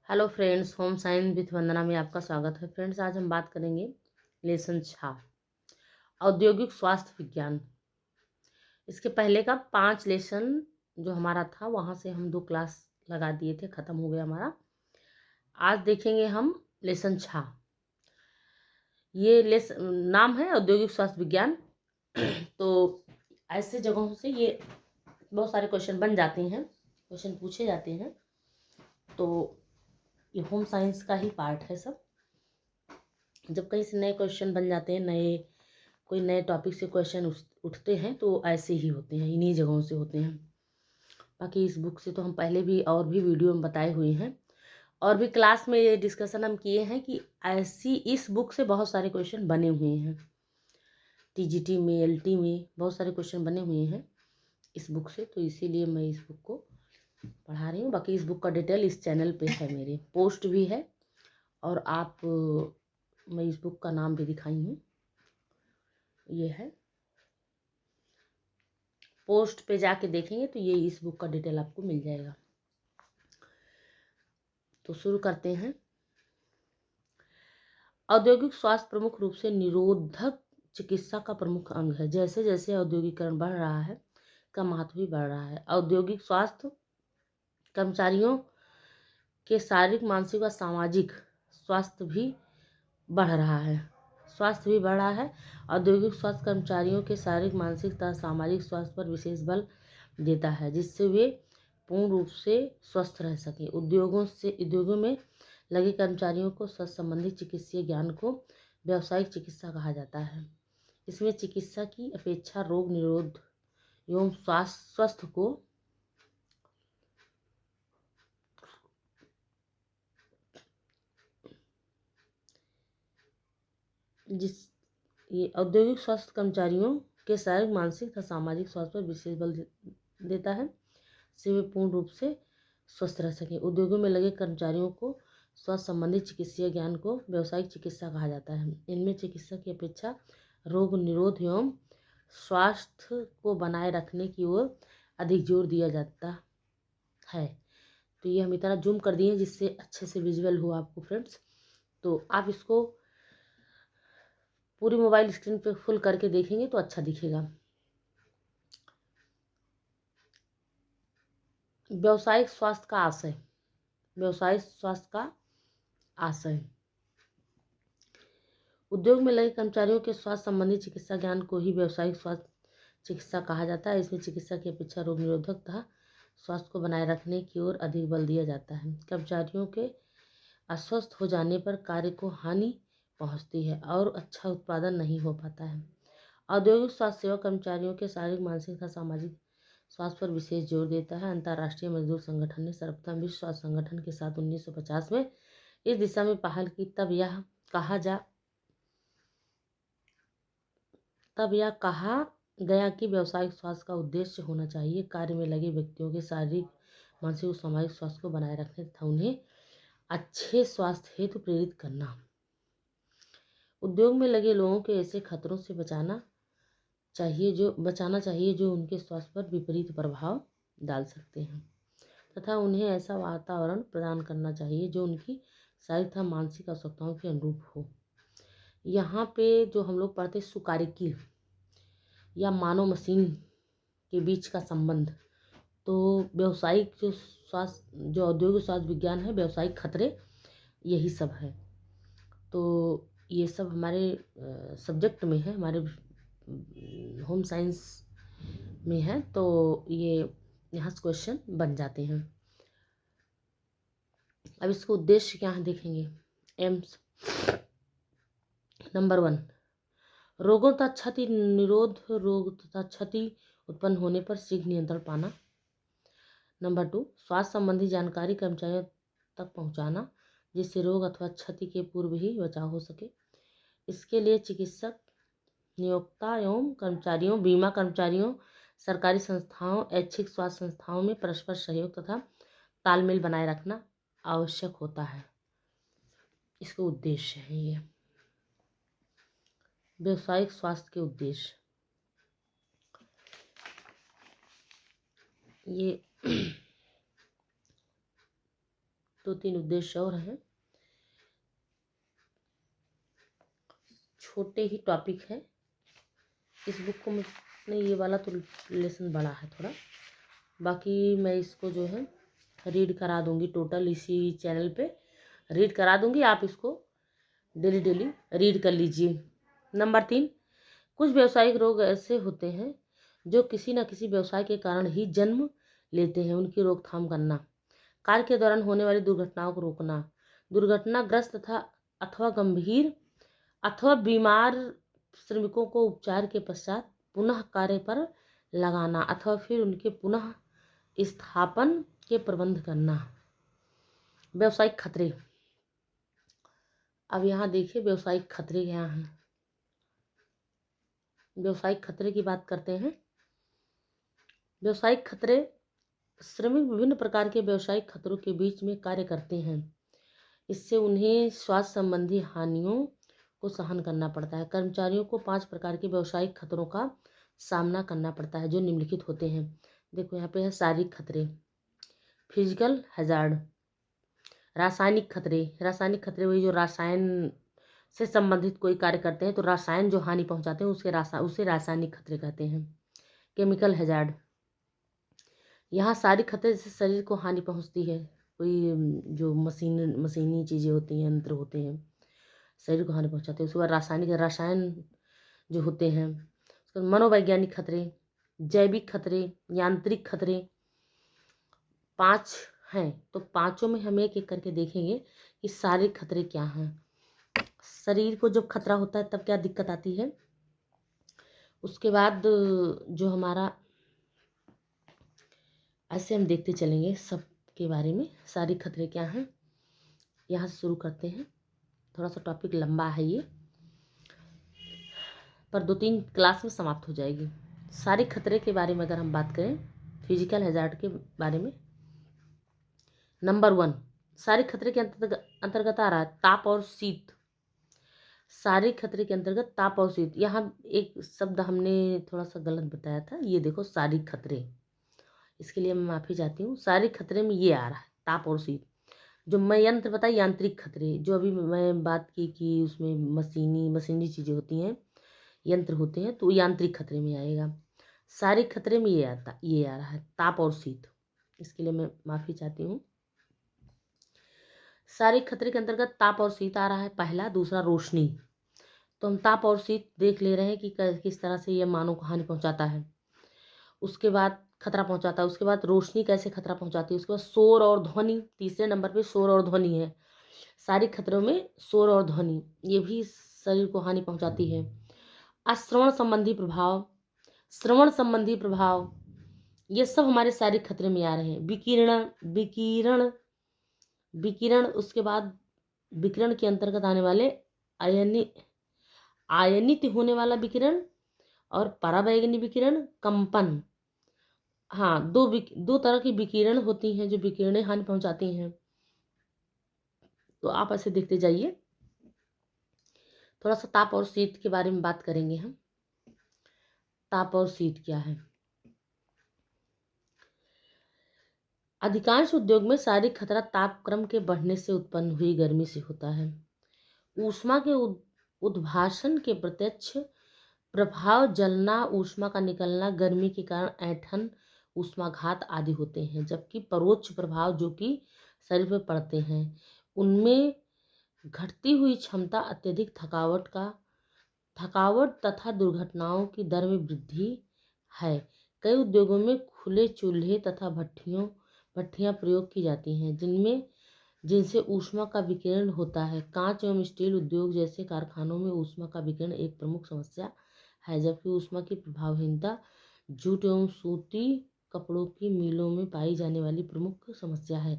Hello friends, home science with Vandana में आपका स्वागत है। फ्रेंड्स, आज हम बात करेंगे लेसन 6 औद्योगिक स्वास्थ्य विज्ञान। इसके पहले का 5 लेसन जो हमारा था वहाँ से हम 2 क्लास लगा दिए थे, ख़त्म हो गया हमारा। आज देखेंगे हम लेसन 6। ये नाम है औद्योगिक स्वास्थ्य विज्ञान। तो ऐसे जगहों से ये बहुत सारे क्वेश्चन बन जाते हैं, क्वेश्चन पूछे जाते हैं। तो ये होम साइंस का ही पार्ट है सब। जब कहीं से नए क्वेश्चन बन जाते हैं, कोई नए टॉपिक से क्वेश्चन उठते हैं, तो ऐसे ही होते हैं, इन्हीं जगहों से होते हैं। बाकी इस बुक से तो हम पहले भी और भी वीडियो में बताए हुए हैं, और भी क्लास में ये डिस्कशन हम किए हैं कि ऐसी इस बुक से बहुत सारे क्वेश्चन बने हुए हैं। टीजीटी में, एलटी में बहुत सारे क्वेश्चन बने हुए हैं इस बुक से, तो इसीलिए मैं इस बुक को पढ़ा रही हूँ। बाकी इस बुक का डिटेल इस चैनल पे है, मेरे पोस्ट भी है, और मैं इस बुक का नाम भी दिखाई हूँ, ये है। पोस्ट पे जाके देखेंगे तो ये इस बुक का डिटेल आपको मिल जाएगा। तो शुरू करते हैं। औद्योगिक स्वास्थ्य प्रमुख रूप से निरोधक चिकित्सा का प्रमुख अंग है। जैसे जैसे औद्योगिकरण बढ़ रहा है, का महत्व भी बढ़ रहा है। औद्योगिक स्वास्थ्य कर्मचारियों के शारीरिक, मानसिक व सामाजिक स्वास्थ्य भी बढ़ रहा है। औद्योगिक स्वास्थ्य कर्मचारियों के शारीरिक, मानसिक तथा सामाजिक स्वास्थ्य पर विशेष बल देता है, जिससे वे पूर्ण रूप से स्वस्थ रह सकें। उद्योगों में लगे कर्मचारियों को स्वास्थ्य संबंधी चिकित्सीय ज्ञान को व्यावसायिक चिकित्सा कहा जाता है। इसमें चिकित्सा की अपेक्षा रोग निरोध एवं स्वास्थ्य को ये औद्योगिक स्वास्थ्य कर्मचारियों के शारीरिक, मानसिक तथा सामाजिक स्वास्थ्य पर विशेष बल देता है, से वे पूर्ण रूप से स्वस्थ रह सकें। उद्योगों में लगे कर्मचारियों को स्वास्थ्य संबंधी चिकित्सीय ज्ञान को व्यावसायिक चिकित्सा कहा जाता है। इनमें चिकित्सा की अपेक्षा रोग निरोध एवं स्वास्थ्य को बनाए रखने की ओर अधिक जोर दिया जाता है। तो ये हम इतना जूम कर दिए जिससे अच्छे से विजुअल हो आपको फ्रेंड्स। तो आप इसको पूरी मोबाइल स्क्रीन पे फुल करके देखेंगे तो अच्छा दिखेगा। व्यावसायिक स्वास्थ्य का आशय। व्यावसायिक स्वास्थ्य का आशय उद्योग में लगे कर्मचारियों के स्वास्थ्य संबंधी चिकित्सा ज्ञान को ही व्यावसायिक स्वास्थ्य चिकित्सा कहा जाता है। इसमें चिकित्सा की अपेक्षा रोग निरोधक तथा स्वास्थ्य को बनाए रखने की ओर अधिक बल दिया जाता है। कर्मचारियों के अस्वस्थ हो जाने पर कार्य को हानि पहुंचती है और अच्छा उत्पादन नहीं हो पाता है। औद्योगिक स्वास्थ्य सेवा कर्मचारियों के शारीरिक, मानसिक तथा सामाजिक स्वास्थ्य पर विशेष जोर देता है। अंतर्राष्ट्रीय मजदूर संगठन ने सर्वप्रथम विश्व स्वास्थ्य संगठन के साथ 1950 में इस दिशा में पहल की। तब यह कहा गया कि व्यावसायिक स्वास्थ्य का उद्देश्य होना चाहिए कार्य में लगे व्यक्तियों के शारीरिक, मानसिक और सामाजिक स्वास्थ्य को बनाए रखने तथा उन्हें अच्छे स्वास्थ्य हेतु प्रेरित करना। उद्योग में लगे लोगों को ऐसे खतरों से बचाना चाहिए जो उनके स्वास्थ्य पर विपरीत प्रभाव डाल सकते हैं, तथा उन्हें ऐसा वातावरण प्रदान करना चाहिए जो उनकी शारीरिक तथा मानसिक आवश्यकताओं के अनुरूप हो। यहाँ पे जो हम लोग पढ़ते सुकारिकी या मानव मशीन के बीच का संबंध, तो व्यावसायिक जो औद्योगिक स्वास्थ्य विज्ञान है, व्यावसायिक खतरे, यही सब है। तो ये सब हमारे सब्जेक्ट में है, हमारे होम साइंस में है, तो ये यहाँ से क्वेश्चन बन जाते हैं। अब इसको उद्देश्य क्या है देखेंगे। एम्स नंबर 1, रोगों तथा क्षति निरोध, रोग तथा क्षति उत्पन्न होने पर शीघ्र नियंत्रण पाना। नंबर 2, स्वास्थ्य संबंधी जानकारी कर्मचारियों तक पहुंचाना जिससे रोग अथवा क्षति के पूर्व ही बचाव हो सके। इसके लिए चिकित्सक, नियोक्ता एवं कर्मचारियों, बीमा कर्मचारियों, सरकारी संस्थाओं, ऐच्छिक स्वास्थ्य संस्थाओं में परस्पर सहयोग तथा तालमेल बनाए रखना आवश्यक होता है। इसके उद्देश्य है ये व्यावसायिक स्वास्थ्य के उद्देश्य। ये 2-3 उद्देश्य और हैं। छोटे ही टॉपिक है। इस बुक को मैं ये वाला तो लेसन बड़ा है थोड़ा, बाकी मैं इसको जो है रीड करा दूंगी टोटल इसी चैनल पे रीड करा दूंगी। आप इसको डेली डेली रीड कर लीजिए। नंबर 3, कुछ व्यावसायिक रोग ऐसे होते हैं जो किसी न किसी व्यवसाय के कारण ही जन्म लेते हैं। उनकी रोकथाम करना, कार्य के दौरान होने वाली दुर्घटनाओं को रोकना, दुर्घटनाग्रस्त अथवा गंभीर अथवा बीमार श्रमिकों को उपचार के पश्चात पुनः कार्य पर लगाना अथवा फिर उनके पुनः स्थापन के प्रबंध करना। व्यावसायिक खतरे। अब यहाँ देखिए व्यावसायिक खतरे क्या हैं। व्यावसायिक खतरे की बात करते हैं। व्यावसायिक खतरे, श्रमिक विभिन्न प्रकार के व्यावसायिक खतरों के बीच में कार्य करते हैं। इससे उन्हें स्वास्थ्य संबंधी हानियों को सहन करना पड़ता है। कर्मचारियों को 5 प्रकार के व्यावसायिक खतरों का सामना करना पड़ता है जो निम्नलिखित होते हैं। देखो यहाँ पे है शारीरिक खतरे, फिजिकल हैजार्ड, रासायनिक खतरे। रासायनिक खतरे वही जो रसायन से संबंधित कोई कार्य करते हैं तो रसायन जो हानि पहुंचाते हैं उसे रासायनिक खतरे कहते हैं। केमिकल हैजार्ड, यहाँ सारी खतरे जैसे शरीर को हानि पहुंचती है, कोई जो मशीनी चीज़ें होती हैं, यंत्र होते हैं, शरीर को हानि पहुंचाते हैं। उसके बाद रसायन जो होते हैं। उसके बाद मनोवैज्ञानिक खतरे, जैविक खतरे, यांत्रिक खतरे। 5 हैं तो पांचों में हम एक एक करके देखेंगे कि शारीरिक खतरे क्या हैं। शरीर को जब खतरा होता है तब क्या दिक्कत आती है। उसके बाद जो हमारा, ऐसे हम देखते चलेंगे सब के बारे में। शारीरिक खतरे क्या हैं, यहाँ से शुरू करते हैं। थोड़ा सा टॉपिक लंबा है ये, पर 2-3 क्लास में समाप्त हो जाएगी। शारीरिक खतरे के बारे में अगर हम बात करें, फिजिकल हैजार्ड के बारे में, नंबर 1 शारीरिक खतरे के अंतर्गत आ रहा है ताप और शीत। शारीरिक खतरे के अंतर्गत ताप और शीत। यहाँ एक शब्द हमने थोड़ा सा गलत बताया था, ये देखो शारीरिक खतरे, इसके लिए मैं माफ़ी चाहती हूँ। शारीरिक खतरे में ये आ रहा है ताप और शीत। जो मैं यंत्र बताई यांत्रिक खतरे, जो अभी मैं बात की कि उसमें मशीनी चीज़ें होती हैं, यंत्र होते हैं, तो यांत्रिक खतरे में आएगा। शारीरिक खतरे में ये आ रहा है ताप और शीत, इसके लिए मैं माफ़ी चाहती हूँ। शारीरिक खतरे के अंतर्गत ताप और शीत आ रहा है पहला। दूसरा रोशनी, तो हम ताप और शीत देख ले रहे हैं कि किस तरह से ये मानव को हानि पहुंचाता है, उसके बाद खतरा पहुंचाता है। उसके बाद रोशनी कैसे खतरा पहुंचाती है। उसके बाद शोर और ध्वनि, तीसरे नंबर पे शोर और ध्वनि है। शारीरिक खतरों में शोर और ध्वनि ये भी शरीर को हानि पहुंचाती है। अश्रवण संबंधी प्रभाव, श्रवण संबंधी प्रभाव, ये सब हमारे शारीरिक खतरे में आ रहे हैं। विकिरण, उसके बाद विकिरण के अंतर्गत आने वाले आयनित होने वाला विकिरण और पराबैंगनी विकिरण, कंपन। हाँ, दो तरह की विकिरण होती हैं जो विकिरणें हानि पहुंचाती हैं। तो आप ऐसे देखते जाइए। थोड़ा सा ताप और शीत के बारे में बात करेंगे हम। ताप और शीत क्या है। अधिकांश उद्योग में शारीरिक खतरा तापक्रम के बढ़ने से उत्पन्न हुई गर्मी से होता है। ऊष्मा के उद्भाषण के प्रत्यक्ष प्रभाव जलना, ऊष्मा का निकलना, गर्मी के कारण ऐंठन, ऊष्माघात आदि होते हैं। जबकि परोक्ष प्रभाव जो कि शरीर पर पड़ते हैं उनमें घटती हुई क्षमता, अत्यधिक थकावट तथा दुर्घटनाओं की दर में वृद्धि है। कई उद्योगों में खुले चूल्हे तथा भट्ठियां प्रयोग की जाती हैं जिनसे ऊष्मा का विकिरण होता है। कांच एवं स्टील उद्योग जैसे कारखानों में ऊष्मा का विकिरण एक प्रमुख समस्या है, जबकि ऊष्मा की प्रभावहीनता जूट एवं सूती कपड़ों की मिलों में पाई जाने वाली प्रमुख समस्या है।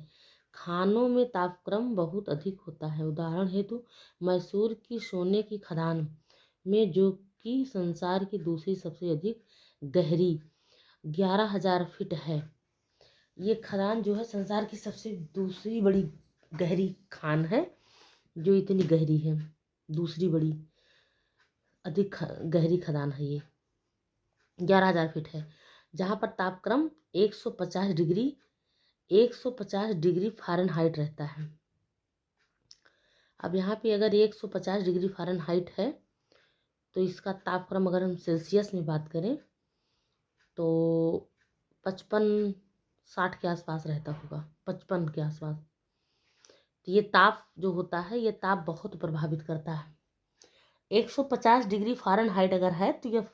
खानों में तापक्रम बहुत अधिक होता है। उदाहरण हेतु मैसूर की सोने की खदान में, जो कि संसार की दूसरी सबसे अधिक गहरी 11,000 फीट है। ये खदान जो है संसार की सबसे दूसरी बड़ी गहरी खान है, जो इतनी गहरी है, दूसरी बड़ी अधिक गहरी खदान है। ये 11,000 फीट है, जहाँ पर तापक्रम 150 डिग्री 150 डिग्री फ़ारेनहाइट रहता है। अब यहाँ पे अगर 150 डिग्री फ़ारेनहाइट है तो इसका तापक्रम अगर हम सेल्सियस में बात करें तो 55-60 के आसपास रहता होगा, 55 के आसपास। तो ये ताप जो होता है ये ताप बहुत प्रभावित करता है। 150 डिग्री फ़ारेनहाइट अगर है तो ये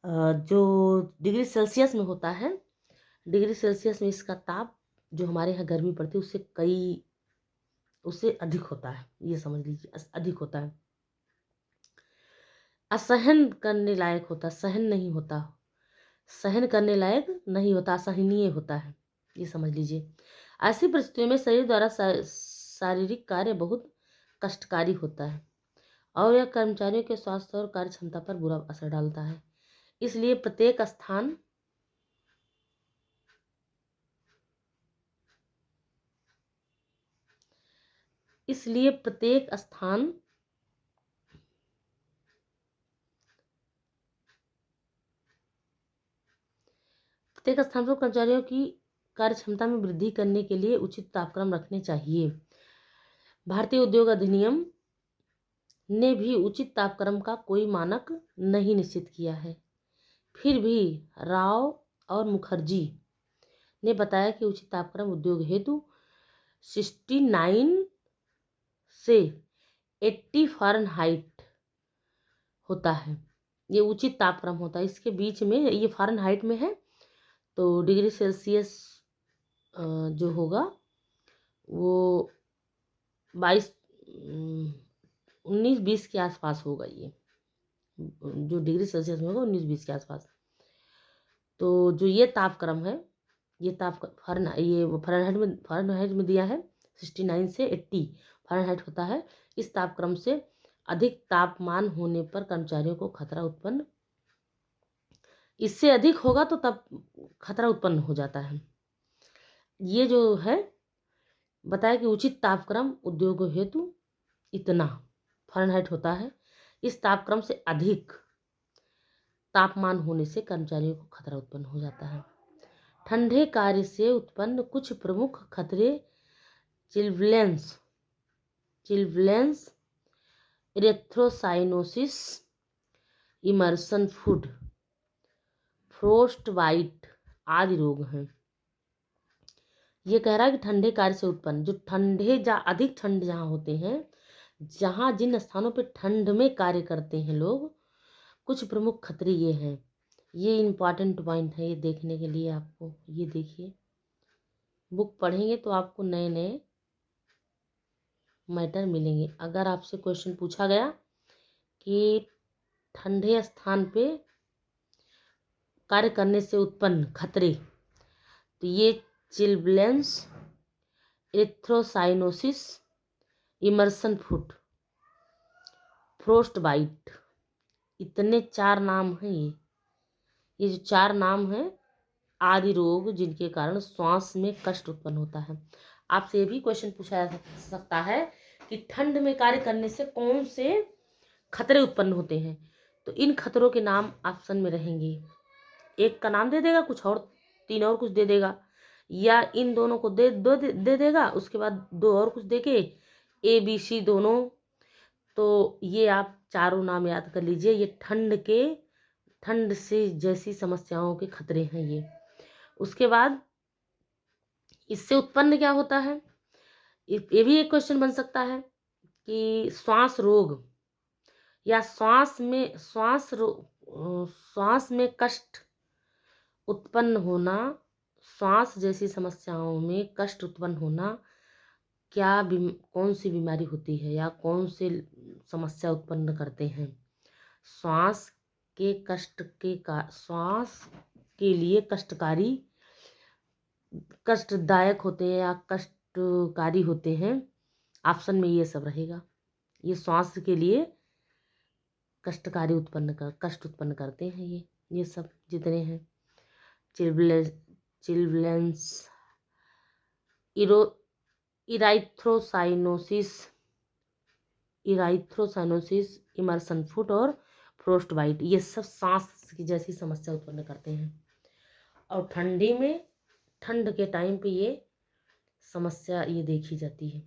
जो डिग्री सेल्सियस में होता है, डिग्री सेल्सियस में इसका ताप जो हमारे यहाँ गर्मी पड़ती है उससे अधिक होता है, ये समझ लीजिए अधिक होता है। असहन करने लायक होता, सहन नहीं होता, सहन करने लायक नहीं होता, असहनीय होता है, ये समझ लीजिए। ऐसी परिस्थितियों में शरीर द्वारा शारीरिक कार्य बहुत कष्टकारी होता है और यह कर्मचारियों के स्वास्थ्य और कार्य क्षमता पर बुरा असर डालता है। इसलिए प्रत्येक स्थान पर कर्मचारियों की कार्य क्षमता में वृद्धि करने के लिए उचित तापक्रम रखने चाहिए। भारतीय उद्योग अधिनियम ने भी उचित तापक्रम का कोई मानक नहीं निश्चित किया है। फिर भी राव और मुखर्जी ने बताया कि उचित तापक्रम उद्योग हेतु 69 से 80 फ़ारेनहाइट होता है। ये उचित तापक्रम होता है, इसके बीच में ये फ़ारेनहाइट में है तो डिग्री सेल्सियस जो होगा वो 19-20 के आसपास होगा। ये जो डिग्री सेल्सियस में होगा 19-20 के आसपास। तो जो ये तापक्रम है ये फ़ारेनहाइट में दिया है 69 से 80 फ़ारेनहाइट होता है। इस तापक्रम से अधिक तापमान होने पर कर्मचारियों को खतरा उत्पन्न, इससे अधिक होगा तो तब खतरा उत्पन्न हो जाता है। ये जो है बताया कि उचित तापक्रम उद्योगों हेतु इतना फ़ारेनहाइट होता है। इस तापक्रम से अधिक तापमान होने से कर्मचारियों को खतरा उत्पन्न हो जाता है। ठंडे कार्य से उत्पन्न कुछ प्रमुख खतरे चिल्ब्लेंस, इरेथ्रोसाइनोसिस, इमर्सन फूड, फ्रोस्ट बाइट आदि रोग हैं। ये कह रहा है कि ठंडे कार्य से उत्पन्न जो अधिक ठंड जहाँ होते हैं, जहाँ जिन स्थानों पे ठंड में कार्य करते हैं लोग, कुछ प्रमुख खतरे ये हैं। ये इम्पॉर्टेंट पॉइंट है ये देखने के लिए आपको। ये देखिए, बुक पढ़ेंगे तो आपको नए नए मैटर मिलेंगे। अगर आपसे क्वेश्चन पूछा गया कि ठंडे स्थान पे कार्य करने से उत्पन्न खतरे, तो ये चिल्ब्लेंस, एरिथ्रोसाइनोसिस, इमर्सन फुट, फ्रोस्ट बाइट, इतने 4 नाम हैं। ये जो 4 नाम हैं आदि रोग जिनके कारण श्वास में कष्ट उत्पन्न होता है। आपसे ये भी क्वेश्चन पूछा जा सकता है कि ठंड में कार्य करने से कौन से खतरे उत्पन्न होते हैं। तो इन खतरों के नाम ऑप्शन में रहेंगे। एक का नाम दे देगा, कुछ और 3 और कुछ दे देगा, या इन दोनों को दे देगा, उसके बाद 2 और कुछ देके ABC दोनों। तो ये आप चारों नाम याद कर लीजिए। ये ठंड से जैसी समस्याओं के खतरे हैं ये। उसके बाद इससे उत्पन्न क्या होता है, ये भी एक क्वेश्चन बन सकता है कि श्वास रोग या श्वास में कष्ट उत्पन्न होना, श्वास जैसी समस्याओं में कष्ट उत्पन्न होना कौन सी बीमारी होती है या कौन से समस्या उत्पन्न करते हैं। श्वास के लिए कष्टदायक होते हैं या कष्टकारी होते हैं। ऑप्शन में ये सब रहेगा। ये श्वास के लिए कष्ट उत्पन्न करते हैं ये सब जितने हैं। चिल्ब्लेंस, इराइथ्रोसाइनोसिस, इमर्सन फुट और फ्रोस्ट बाइट, ये सब सांस की जैसी समस्या उत्पन्न करते हैं। और ठंड के टाइम पे ये समस्या ये देखी जाती है।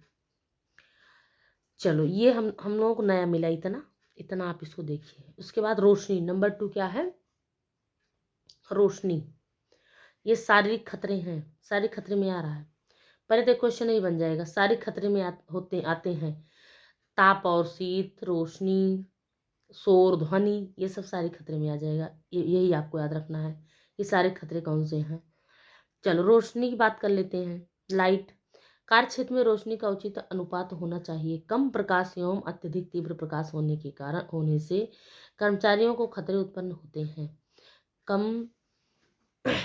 चलो ये हम लोगों को नया मिला, इतना आप इसको देखिए। उसके बाद रोशनी, नंबर 2 क्या है? रोशनी। ये शारीरिक खतरे हैं, शारीरिक खतरे में आ रहा है। पहले तो क्वेश्चन नहीं बन जाएगा, शारीरिक खतरे में आते हैं। ताप और शीत, रोशनी, शोर, ध्वनि, ये सब सारे खतरे में आ जाएगा। यही आपको याद रखना है कि सारे खतरे कौन से हैं। चलो रोशनी की बात कर लेते हैं। लाइट। कार्य क्षेत्र में रोशनी का उचित अनुपात होना चाहिए। कम प्रकाश एवं अत्यधिक तीव्र प्रकाश होने से कर्मचारियों को खतरे उत्पन्न होते हैं। कम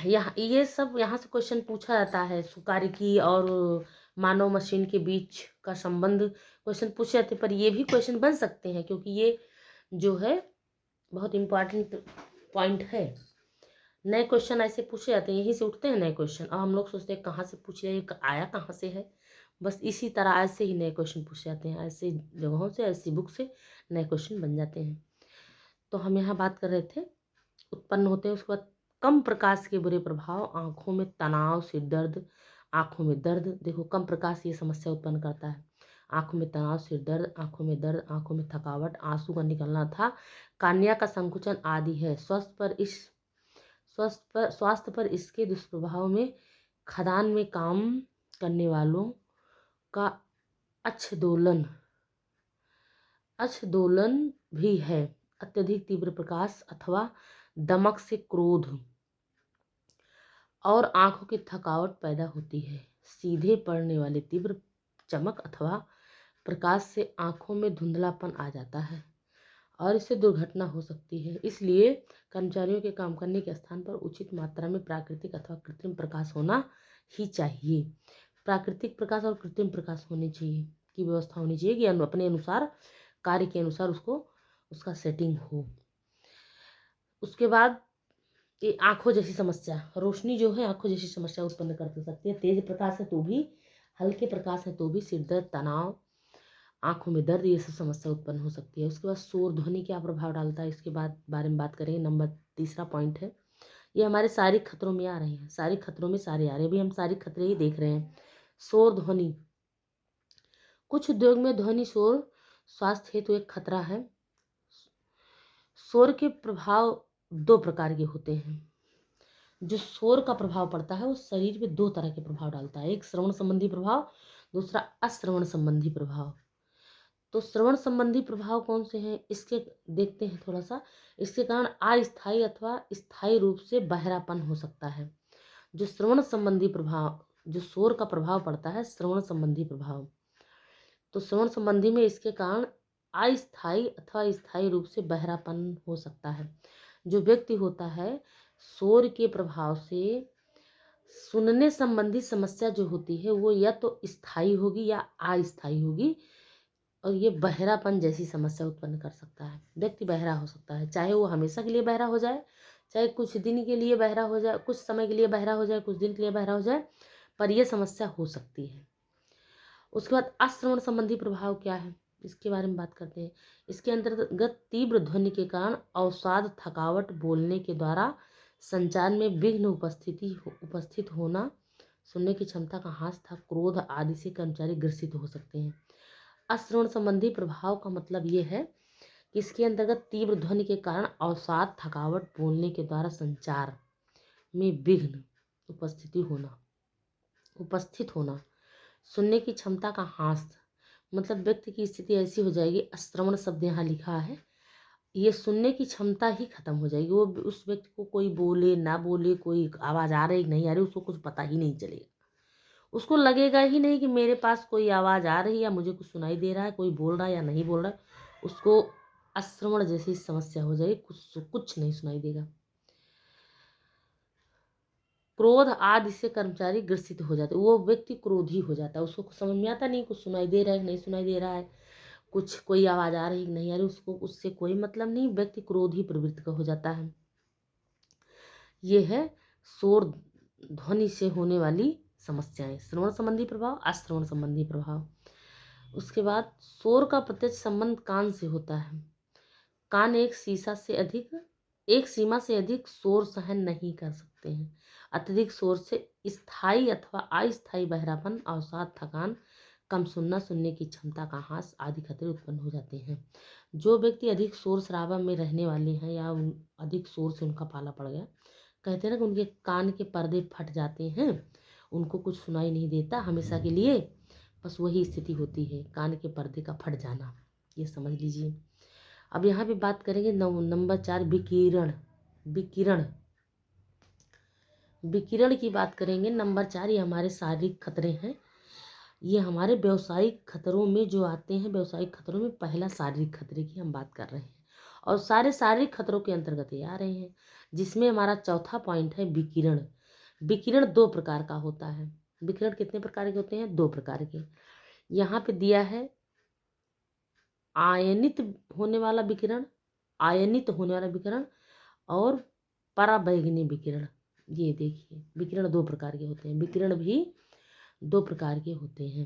ये सब यहाँ से क्वेश्चन पूछा जाता है। सुकार्यकी और मानव मशीन के बीच का संबंध क्वेश्चन पूछे जाते, पर ये भी क्वेश्चन बन सकते हैं क्योंकि ये जो है बहुत इम्पोर्टेंट पॉइंट है। नए क्वेश्चन ऐसे पूछे जाते हैं, यहीं से उठते हैं नए क्वेश्चन। अब हम लोग सोचते हैं कहाँ से पूछ रहे हैं, आया कहाँ से है। बस इसी तरह ऐसे ही नए क्वेश्चन पूछे जाते हैं, ऐसे जगहों से, ऐसी बुक से नए क्वेश्चन बन जाते हैं। तो हम यहाँ बात कर रहे थे उत्पन्न होते हैं। उसके बाद कम प्रकाश के बुरे प्रभाव, आंखों में तनाव, सिर दर्द, आंखों में दर्द। देखो कम प्रकाश ये समस्या उत्पन्न करता है। आंखों में तनाव, सिर दर्द, आंखों में दर्द, आंखों में थकावट, आंसू का निकलना था, कार्निया का संकुचन आदि है। स्वास्थ्य पर इसके दुष्प्रभाव में खदान में काम करने वालों का अच्छदोलन भी है। अत्यधिक तीव्र प्रकाश अथवा दमक से क्रोध और आंखों की थकावट पैदा होती है। सीधे पड़ने वाले तीव्र चमक अथवा प्रकाश से आंखों में धुंधलापन आ जाता है और इससे दुर्घटना हो सकती है। इसलिए कर्मचारियों के काम करने के स्थान पर उचित मात्रा में प्राकृतिक अथवा कृत्रिम प्रकाश होना ही चाहिए। प्राकृतिक प्रकाश और कृत्रिम प्रकाश होनी चाहिए की व्यवस्था होनी चाहिए कि अपने अनुसार, कार्य के अनुसार उसका सेटिंग हो। उसके बाद ये आंखों जैसी समस्या, रोशनी जो है आंखों जैसी समस्या उत्पन्न कर सकती है। तेज प्रकाश है तो भी, हल्के प्रकाश है तो भी सिर दर्द, तनाव, आंखों में दर्द, ये सब समस्या उत्पन्न हो सकती है। उसके बाद शोर, ध्वनि क्या प्रभाव डालता है, इसके बारे में बात करेंगे। नंबर 3 पॉइंट है, ये हमारे शारीरिक खतरों में आ रहे हैं। शारीरिक खतरों में सारे आ रहे हैं, अभी हम शारीरिक खतरे ही देख रहे हैं। शोर, ध्वनि। कुछ उद्योग में ध्वनि शोर स्वास्थ्य हेतु एक खतरा है। शोर के प्रभाव 2 प्रकार के होते हैं। जो शोर का प्रभाव पड़ता है वो शरीर पे 2 तरह के प्रभाव डालता है। एक श्रवण संबंधी प्रभाव, दूसरा अश्रवण संबंधी प्रभाव। तो श्रवण संबंधी प्रभाव कौन से हैं इसके देखते हैं थोड़ा सा। इसके कारण अस्थायी अथवा स्थायी रूप से बहरापन हो सकता है। जो श्रवण संबंधी प्रभाव, जो शोर का प्रभाव पड़ता है, श्रवण संबंधी प्रभाव, तो श्रवण संबंधी में इसके कारण अस्थायी अथवा स्थायी रूप से बहरापन हो सकता है। जो व्यक्ति होता है शोर के प्रभाव से सुनने संबंधी समस्या जो होती है वो या तो स्थायी होगी या अस्थायी होगी, और ये बहरापन जैसी समस्या उत्पन्न कर सकता है। व्यक्ति बहरा हो सकता है, चाहे वो हमेशा के लिए बहरा हो जाए, चाहे कुछ दिन के लिए बहरा हो जाए, कुछ समय के लिए बहरा हो जाए, कुछ दिन के लिए बहरा हो जाए, पर यह समस्या हो सकती है। उसके बाद अश्रवण संबंधी प्रभाव क्या है, इसके बारे में बात करते हैं। इसके अंतर्गत तीव्र ध्वनि के कारण अवसाद, थकावट, बोलने के द्वारा संचार में विघ्न उपस्थित होना, सुनने की क्षमता का ह्रास था, क्रोध आदि से कर्मचारी ग्रसित हो सकते हैं। अश्रवण संबंधी प्रभाव का मतलब ये है कि इसके अंतर्गत तीव्र ध्वनि के कारण अवसाद, थकावट, बोलने के द्वारा संचार में विघ्न उपस्थित होना, सुनने की क्षमता का ह्रास, मतलब व्यक्ति की स्थिति ऐसी हो जाएगी, अश्रवण शब्द यहाँ लिखा है, ये सुनने की क्षमता ही खत्म हो जाएगी। वो उस व्यक्ति को कोई बोले ना बोले, कोई आवाज़ आ रही नहीं आ रही, उसको कुछ पता ही नहीं चलेगा। उसको लगेगा ही नहीं कि मेरे पास कोई आवाज़ आ रही है या मुझे कुछ सुनाई दे रहा है, कोई बोल रहा है या नहीं बोल रहा है। उसको अश्रवण जैसी समस्या हो जाएगी, कुछ नहीं सुनाई देगा। क्रोध आदि से कर्मचारी ग्रसित हो जाते, वो व्यक्ति क्रोधी हो जाता है। उसको कुछ समझ में आता नहीं, कुछ सुनाई दे रहा है नहीं सुनाई दे रहा है, कुछ कोई आवाज़ आ रही नहीं आ रही, उसको उससे कोई मतलब नहीं, व्यक्ति क्रोधी प्रवृत्ति का हो जाता है। ये है शोर ध्वनि से होने वाली समस्याएं, श्रवण संबंधी प्रभाव, अश्रवण संबंधी प्रभाव। उसके बाद शोर का प्रत्यक्ष संबंध कान से होता है। कान एक सीमा से अधिक शोर सहन नहीं कर सकते हैं, अत्यधिक शोर से स्थायी अथवा अस्थायी बहरापन, अवसाद, थकान, कम सुनना, सुनने की क्षमता का ह्रास आदि खतरे उत्पन्न हो जाते हैं। जो व्यक्ति अधिक शोर शराबा में रहने वाले हैं या अधिक शोर से उनका पाला पड़ गया, कहते हैं ना कि उनके कान के पर्दे फट जाते हैं, उनको कुछ सुनाई नहीं देता हमेशा के लिए, बस वही स्थिति होती है, कान के पर्दे का फट जाना, ये समझ लीजिए। अब यहाँ पे बात करेंगे नंबर 4 विकिरण। विकिरण विकिरण की बात करेंगे। नंबर 4 ये हमारे शारीरिक खतरे हैं। ये हमारे व्यावसायिक खतरों में जो आते हैं, व्यावसायिक खतरों में पहला शारीरिक खतरे की हम बात कर रहे हैं, और सारे शारीरिक खतरों के अंतर्गत ये आ रहे हैं, जिसमें हमारा चौथा पॉइंट है विकिरण। विकिरण 2 प्रकार का होता है। विकिरण कितने प्रकार के होते हैं? 2 प्रकार के। यहाँ पे दिया है आयनित होने वाला विकिरण, आयनित होने वाला विकिरण और पराबैंगनी विकिरण। ये देखिए, विकिरण 2 प्रकार के होते हैं। विकिरण भी 2 प्रकार के होते हैं,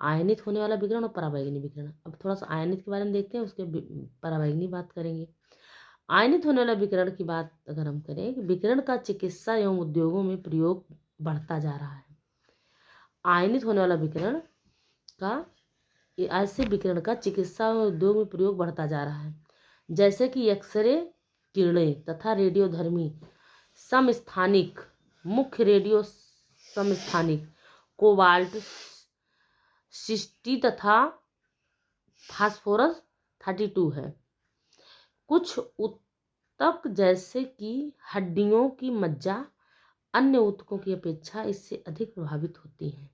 आयनित होने वाला विकिरण और पराबैंगनी विकिरण। अब थोड़ा सा आयनित के बारे में देखते हैं, उसके पराबैंगनी बात करेंगे। आयनित होने वाला विकिरण की बात अगर हम करें, विकिरण का चिकित्सा एवं उद्योगों में प्रयोग बढ़ता जा रहा है। आयनित होने वाला विकिरण का, ऐसे विकिरण का चिकित्सा और उद्योग में प्रयोग बढ़ता जा रहा है, जैसे कि एक्सरे किरणें तथा रेडियोधर्मी समस्थानिक, मुख्य रेडियो समस्थानिक, कोबाल्ट 60 तथा फास्फोरस 32 है। कुछ ऊतक जैसे कि हड्डियों की मज्जा अन्य ऊतकों की अपेक्षा इससे अधिक प्रभावित होती हैं।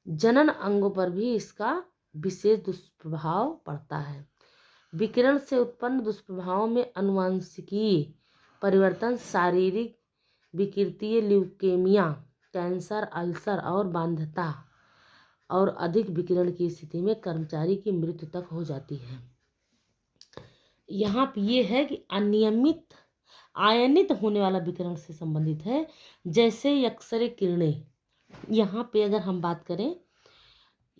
जनन अंगों पर भी इसका विशेष दुष्प्रभाव पड़ता है। विकिरण से उत्पन्न दुष्प्रभावों में आनुवंशिकीय परिवर्तन, शारीरिक विकृति, ल्यूकेमिया, कैंसर, अल्सर और बांध्यता, और अधिक विकिरण की स्थिति में कर्मचारी की मृत्यु तक हो जाती है। यहाँ पे ये है कि अनियमित आयनित होने वाला विकिरण से संबंधित है, जैसे एक्सरे किरणें। यहाँ पे अगर हम बात करें,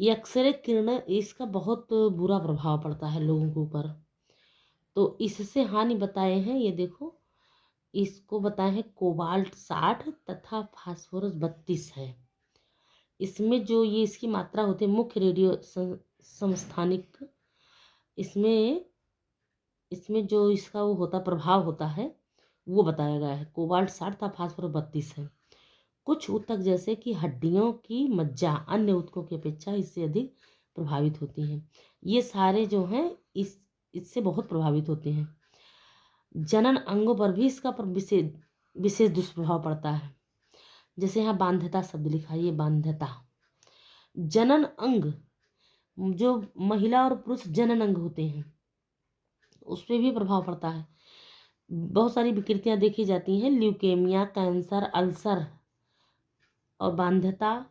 एक्सरे किरणें, इसका बहुत बुरा प्रभाव पड़ता है लोगों के ऊपर। तो इससे हानि बताए हैं, ये देखो, इसको बताए हैं कोबाल्ट 60 तथा फास्फोरस 32 है। इसमें जो ये इसकी मात्रा होती है मुख्य रेडियो समस्थानिक, इसमें जो इसका वो होता प्रभाव होता है वो बताया गया है। कोबाल्ट 60 था, फास्फोरस 32 है। कुछ ऊतक जैसे कि हड्डियों की मज्जा अन्य ऊतकों की अपेक्षा इससे अधिक प्रभावित होती हैं। ये सारे जो हैं इससे बहुत प्रभावित होते हैं। जनन अंगों पर भी इसका विशेष दुष्प्रभाव पड़ता है। जैसे यहाँ बांध्यता शब्द लिखा है, ये बांध्यता। जनन अंग, जो महिला और पुरुष जनन अंग होते हैं, उस पर भी प्रभाव पड़ता है। बहुत सारी विकृतियां देखी जाती हैं, ल्यूकेमिया, कैंसर, अल्सर और बांध्यता,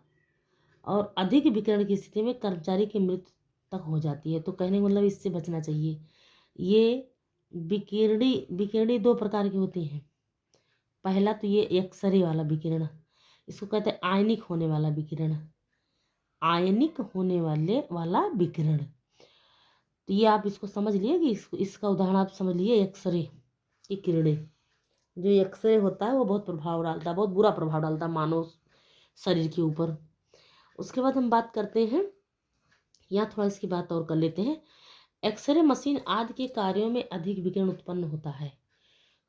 और अधिक विकिरण की स्थिति में कर्मचारी की मृत्यु तक हो जाती है। तो कहने का मतलब इससे बचना चाहिए। ये विकिरणी 2 प्रकार की होती हैं। पहला तो ये एक्सरे वाला विकिरण, इसको कहते हैं आयनिक होने वाला विकिरण, आयनिक होने वाला विकिरण। तो ये आप इसको समझ लिए कि इसका उदाहरण आप समझ लिए, एक्सरे की किरणें। जो एक्सरे होता है वो बहुत प्रभाव डालता है, बहुत बुरा प्रभाव डालता है मानव शरीर के ऊपर। उसके बाद हम बात करते हैं, यहाँ थोड़ा इसकी बात और कर लेते हैं। एक्सरे मशीन आदि के कार्यों में अधिक विकिरण उत्पन्न होता है।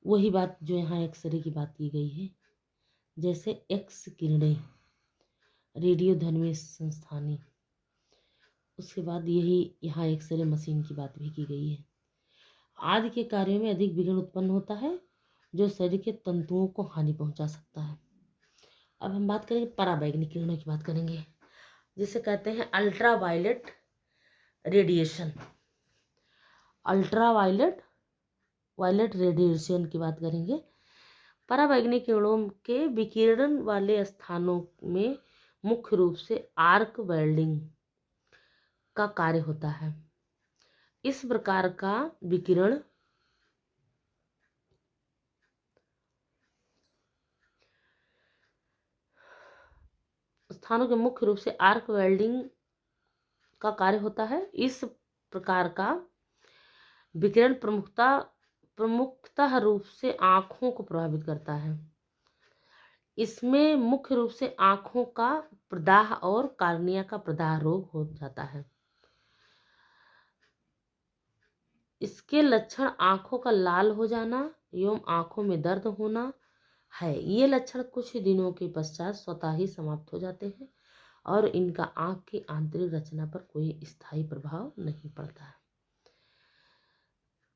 वही बात जो यहाँ एक्सरे की बात की गई है, जैसे एक्स किरणें, रेडियोधर्मी संस्थानी। उसके बाद यही यहाँ एक्सरे मशीन की बात भी की गई है। आदि के कार्यों में अधिक विकिरण उत्पन्न होता है, जो शरीर के तंतुओं को हानि पहुंचा सकता है। अब हम बात करेंगे पराबैंगनी किरणों की बात करेंगे, जिसे कहते हैं अल्ट्रावायलेट रेडिएशन। वायलेट रेडिएशन की बात करेंगे। पराबैंगनी किरणों के विकिरण वाले स्थानों में मुख्य रूप से आर्क वेल्डिंग का कार्य होता है। इस प्रकार का विकिरण स्थानों के मुख्य रूप से आर्क वेल्डिंग का कार्य होता है। इस प्रकार का विकिरण प्रमुखतः रूप से आँखों को प्रभावित करता है। इसमें मुख्य रूप से आँखों का प्रदाह और कार्निया का प्रदाह रोग हो जाता है। इसके लक्षण आँखों का लाल हो जाना एवं आँखों में दर्द होना है। ये लक्षण कुछ दिनों के पश्चात स्वतः ही समाप्त हो जाते हैं और इनका आँख की आंतरिक रचना पर कोई स्थायी प्रभाव नहीं पड़ता है।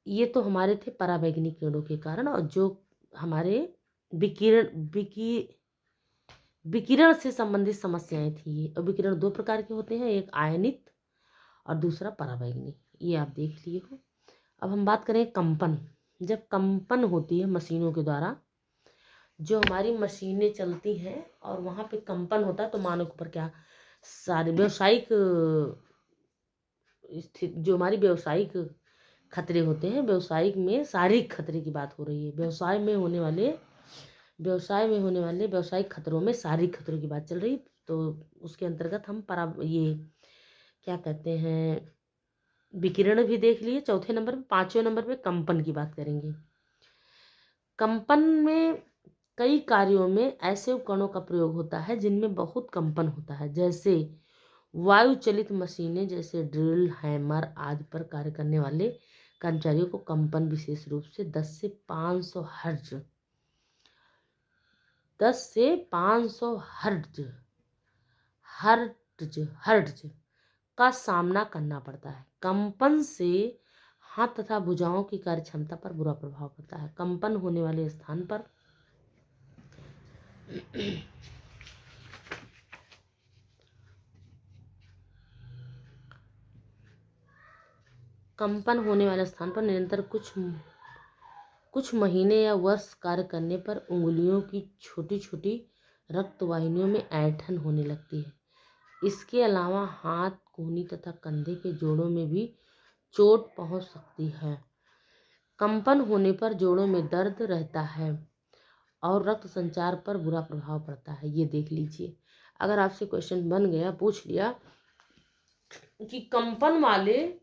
ये तो हमारे थे पराबैंगनी किरणों के कारण, और जो हमारे विकिरण से संबंधित समस्याएं थी। और विकिरण दो प्रकार के होते हैं, एक आयनित और दूसरा पराबैंगनी, ये आप देख लिए हो। अब हम बात करें कंपन। जब कंपन होती है मशीनों के द्वारा, जो हमारी मशीनें चलती हैं और वहाँ पे कंपन होता है, तो मानव के ऊपर क्या सारे व्यावसायिक स्थिति, जो हमारी व्यावसायिक खतरे होते हैं, व्यवसायिक में शारीरिक खतरे की बात हो रही है। व्यवसाय में होने वाले व्यावसायिक खतरों में शारीरिक खतरों की बात चल रही, तो उसके अंतर्गत हम ये क्या कहते हैं, विकिरण भी देख लिए चौथे नंबर पे। पांचवें नंबर पे कंपन की बात करेंगे। कंपन में कई कार्यों में ऐसे उपकरणों का प्रयोग होता है जिनमें बहुत कंपन होता है, जैसे वायु चलित मशीनें, जैसे ड्रिल, हैमर आदि पर कार्य करने वाले कर्मचारियों को कंपन विशेष रूप से 10 से 500 हर्ट्ज का सामना करना पड़ता है। कंपन से हाथ तथा भुजाओं की कार्य क्षमता पर बुरा प्रभाव पड़ता है। कंपन होने वाले स्थान पर निरंतर कुछ महीने या वर्ष कार्य करने पर उंगलियों की छोटी छोटी रक्तवाहिनियों में ऐंठन होने लगती है। इसके अलावा हाथ, कूहनी तथा कंधे के जोड़ों में भी चोट पहुंच सकती है। कंपन होने पर जोड़ों में दर्द रहता है और रक्त संचार पर बुरा प्रभाव पड़ता है। ये देख लीजिए, अगर आपसे क्वेश्चन बन गया, पूछ लिया कि कंपन वाले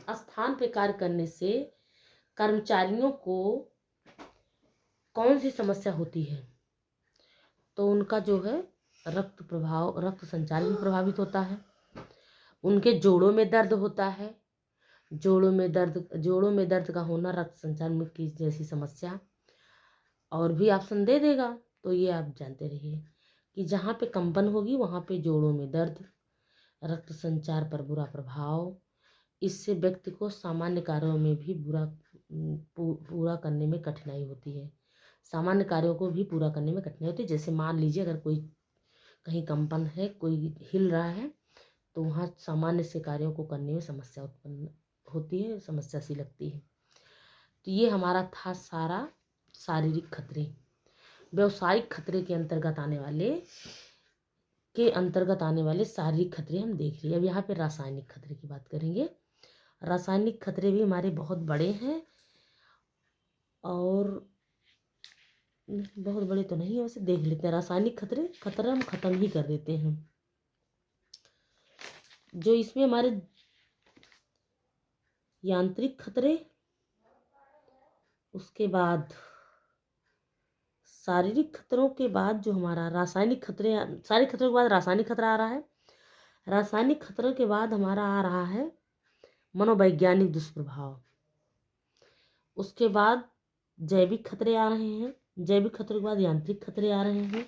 स्थान पे कार्य करने से कर्मचारियों को कौन सी समस्या होती है, तो उनका जो है रक्त संचार भी प्रभावित होता है, उनके जोड़ों में दर्द होता है। जोड़ों में दर्द का होना रक्त संचार में की जैसी समस्या, और भी ऑप्शन दे देगा, तो ये आप जानते रहिए कि जहाँ पे कंपन होगी वहाँ पे जोड़ों में दर्द, रक्त संचार पर बुरा प्रभाव, इससे व्यक्ति को सामान्य कार्यों में भी पूरा करने में कठिनाई होती है। सामान्य कार्यों को भी पूरा करने में कठिनाई होती है। जैसे मान लीजिए अगर कोई कहीं कंपन है, कोई हिल रहा है, तो वहाँ सामान्य से कार्यों को करने में समस्या उत्पन्न होती है, समस्या सी लगती है। तो ये हमारा था सारा शारीरिक खतरे। व्यावसायिक खतरे के अंतर्गत आने वाले शारीरिक खतरे हम देख लिए। अब यहाँ पे रासायनिक खतरे की बात करेंगे। रासायनिक खतरे भी हमारे बहुत बड़े हैं, और बहुत बड़े तो नहीं है, वैसे देख लेते हैं। रासायनिक खतरे हम खत्म ही कर देते हैं। जो इसमें हमारे यांत्रिक खतरे, उसके बाद शारीरिक खतरों के बाद जो हमारा रासायनिक खतरे, शारीरिक खतरों के बाद रासायनिक खतरा आ रहा है। रासायनिक खतरों के बाद हमारा आ रहा है मनोवैज्ञानिक दुष्प्रभाव। उसके बाद जैविक खतरे आ रहे हैं। जैविक खतरों के बाद यांत्रिक खतरे आ रहे हैं।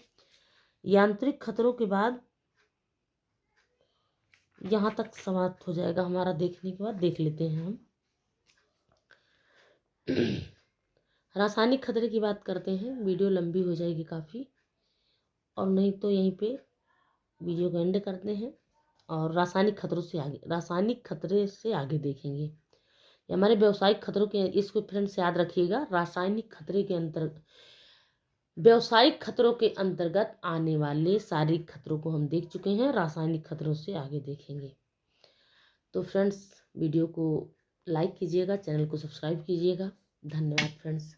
यांत्रिक खतरों के बाद यहाँ तक समाप्त हो जाएगा हमारा। देखने के बाद देख लेते हैं हम रासायनिक खतरे की बात करते हैं। वीडियो लंबी हो जाएगी काफ़ी, और नहीं तो यहीं पे वीडियो को एंड करते हैं और रासायनिक खतरे से आगे देखेंगे। ये हमारे व्यावसायिक खतरों के, इसको फ्रेंड्स याद रखिएगा। व्यावसायिक खतरों के अंतर्गत आने वाले शारीरिक खतरों को हम देख चुके हैं, रासायनिक खतरों से आगे देखेंगे। तो फ्रेंड्स, वीडियो को लाइक कीजिएगा, चैनल को सब्सक्राइब कीजिएगा। धन्यवाद फ्रेंड्स।